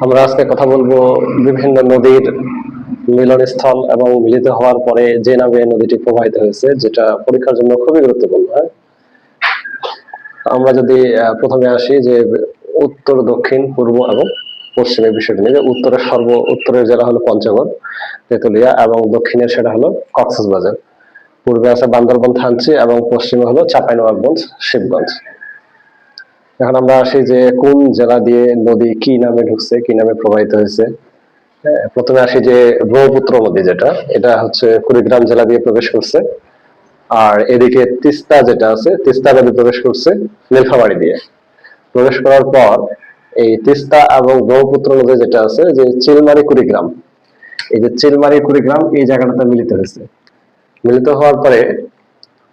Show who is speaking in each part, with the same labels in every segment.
Speaker 1: আমরা আজকে কথা বলবো বিভিন্ন নদীর মিলনস্থল এবং মিলিত হওয়ার পরে যে নামে নদীটি প্রবাহিত হয়েছে, যেটা পরীক্ষার জন্য খুবই গুরুত্বপূর্ণ। আমরা যদি প্রথমে আসি যে উত্তর, দক্ষিণ, পূর্ব এবং পশ্চিমের বিষয়টি নিয়ে। উত্তরের জেলা হলো পঞ্চগড়, তেতুলিয়া, এবং দক্ষিণের সেটা হলো কক্সবাজার। পূর্বে আছে বান্দরবান, থানচি, এবং পশ্চিমে হলো চাঁপাইনবাবগঞ্জ, শিবগঞ্জ। এখন আমরা আসি যে কোন জেলা দিয়ে নদী কি নামে ঢুকছে, কি নামে প্রবাহিত হয়েছে। প্রথমে আসি যে ব্রহ্মপুত্র নদী, যেটা এটা হচ্ছে কুড়িগ্রাম জেলা দিয়ে প্রবেশ করছে। আর এদিকে তিস্তা যেটা আছে, তিস্তা নদী প্রবেশ করছে নীলফামারী দিয়ে। প্রবেশ করার পর এই তিস্তা এবং ব্রহ্মপুত্র নদী যেটা আছে, যে চিলমারি কুড়িগ্রাম, এই যে চিলমারি কুড়িগ্রাম এই জায়গাটাতে মিলিত হয়েছে। মিলিত হওয়ার পরে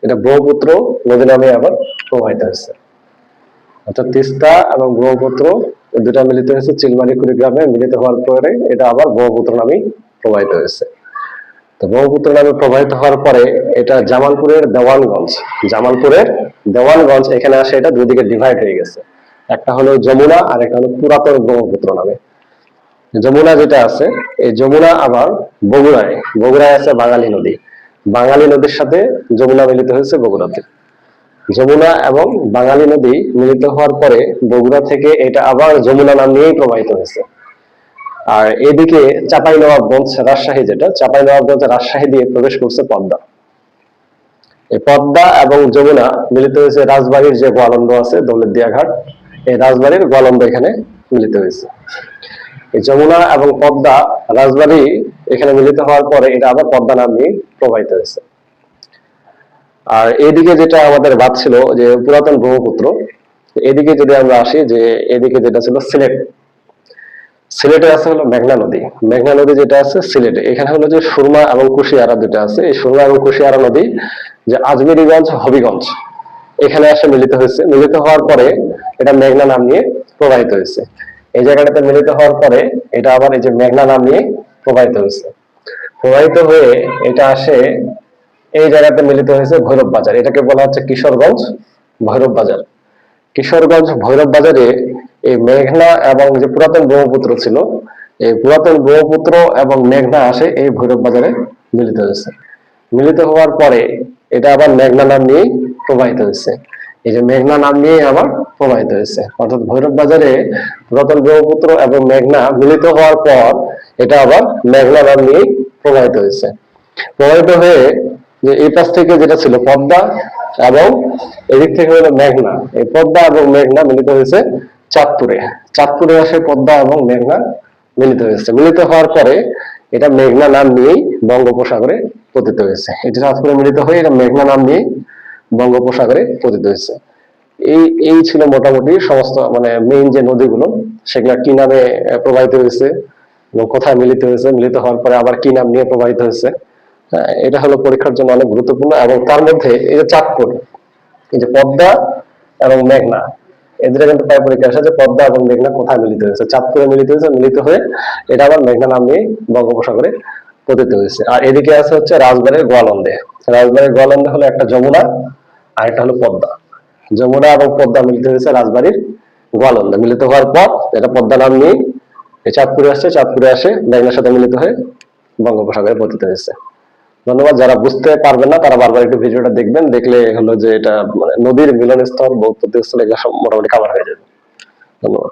Speaker 1: এটা ব্রহ্মপুত্র নদী নামে আবার প্রবাহিত হয়েছে। অর্থাৎ তিস্তা এবং ব্রহ্মপুত্র দুটা মিলিত হয়েছে চিলমারি কুড়িগ্রামে। মিলিত হওয়ার পরে এটা আবার ব্রহ্মপুত্র নামে প্রবাহিত হয়েছে। তো ব্রহ্মপুত্র নামে প্রবাহিত হওয়ার পরে এটা জামালপুরের দেওয়ানগঞ্জ এখানে আসে। এটা দুই দিকে ডিভাইড হয়ে গেছে, একটা হলো যমুনা আর একটা হলো পুরাতন ব্রহ্মপুত্র নামে। যমুনা যেটা আছে, এই যমুনা আবার বগুড়ায় আছে বাঙালি নদী। বাঙালি নদীর সাথে যমুনা মিলিত হয়েছে বগুড়াতে। যমুনা এবং বাঙালি নদী মিলিত হওয়ার পরে বগুড়া থেকে এটা আবার যমুনা নাম নিয়েই প্রবাহিত হয়েছে। আর এদিকে চাঁপাইনবাবগঞ্জ রাজশাহী, যেটা চাঁপাইনবাবগঞ্জ রাজশাহী দিয়ে প্রবেশ করছে পদ্মা। এই পদ্মা এবং যমুনা মিলিত হয়েছে রাজবাড়ির যে গোয়ালন্দ আছে, দৌলতদিয়া ঘাট, এই রাজবাড়ির গোয়ালন্দ এখানে মিলিত হয়েছে। এই যমুনা এবং পদ্মা রাজবাড়ি এখানে মিলিত হওয়ার পরে এটা আবার পদ্মা নাম নিয়ে প্রবাহিত হয়েছে। আর এদিকে যেটা আমাদের বাদ ছিল যে পুরাতন ব্রহ্মপুত্র, এদিকে যদি আমরা আসি যে এদিকে যেটা ছিল সিলেটে আছে হলো মেঘনা নদী যেটা আছে সিলেটে। এখানে হলো যে সুরমা এবং কুশিয়ারা দুটা আছে। এই সুরমা এবং কুশিয়ারা নদী যে আজমিরিগঞ্জ, হবিগঞ্জ এখানে আসে মিলিত হয়েছে। মিলিত হওয়ার পরে এটা মেঘনা নাম নিয়ে প্রবাহিত হয়েছে। এই জায়গাটাতে মিলিত হওয়ার পরে এটা আবার এই যে মেঘনা নাম নিয়ে প্রবাহিত হয়েছে। প্রবাহিত হয়ে এটা আসে এই জায়গাতে মিলিত হয়েছে ভৈরব বাজার। এটাকে বলা হচ্ছে কিশোরগঞ্জ ভৈরব বাজারে এই মেঘনা এবং যে পুরাতন ব্রহ্মপুত্র ছিল, এই পুরাতন ব্রহ্মপুত্র এবং মেঘনা আসে এই ভৈরব বাজারে মিলিত হয়েছে। মিলিত হওয়ার পরে এটা আবার মেঘনা নাম নিয়ে প্রবাহিত হয়েছে। এই যে মেঘনা নাম নিয়ে আবার প্রবাহিত হয়েছে, অর্থাৎ ভৈরব বাজারে পুরাতন ব্রহ্মপুত্র এবং মেঘনা মিলিত হওয়ার পর এটা আবার মেঘনা নাম নিয়ে প্রবাহিত হয়েছে। প্রবাহিত হয়ে যে এই পাশ থেকে যেটা ছিল পদ্মা এবং এদিক থেকে হলো মেঘনা, এই পদ্মা এবং মেঘনা মিলিত হয়েছে চাঁদপুরে আসে পদ্মা এবং মেঘনা মিলিত হয়েছে। মিলিত হওয়ার পরে এটা মেঘনা নাম নিয়েই বঙ্গোপসাগরে পতিত হয়েছে। এটা চাঁদপুরে মিলিত হয়ে এটা মেঘনা নাম নিয়েই বঙ্গোপসাগরে পতিত হয়েছে। এই ছিল মোটামুটি সমস্ত মানে মেইন যে নদীগুলো, সেগুলো কি নামে প্রবাহিত হয়েছে এবং কোথায় মিলিত হয়েছে, মিলিত হওয়ার পরে আবার কি নাম নিয়ে প্রবাহিত হয়েছে। এটা হলো পরীক্ষার জন্য অনেক গুরুত্বপূর্ণ। এবং তার মধ্যে এই যে চাঁদপুর, এই যে পদ্মা এবং মেঘনা, এদের কিন্তু প্রায় পরীক্ষা আসে যে পদ্মা এবং মেঘনা কোথায় মিলিত হয়েছে। চাঁদপুরে মিলিত হয়েছে, মিলিত হয়ে এটা আবার মেঘনা নাম নিয়ে বঙ্গোপসাগরে পতিত হয়েছে। আর এদিকে আছে হচ্ছে রাজবাড়ির গোয়ালন্দে হলো একটা যমুনা আর একটা হলো পদ্মা। যমুনা এবং পদ্মা মিলিত হয়েছে রাজবাড়ির গোয়ালন্দে। মিলিত হওয়ার পর এটা পদ্মা নাম নিয়ে চাঁদপুরে আসে মেঘনার সাথে মিলিত হয়ে বঙ্গোপসাগরে পতিত হয়েছে। ধন্যবাদ। যারা বুঝতে পারবেন না তারা বারবার একটু ভিডিওটা দেখবেন, দেখলে হলো যে এটা মানে নদীর মিলনস্থল, বহু স্থল, এগুলো সব মোটামুটি কাভার হয়ে যাবে। ধন্যবাদ।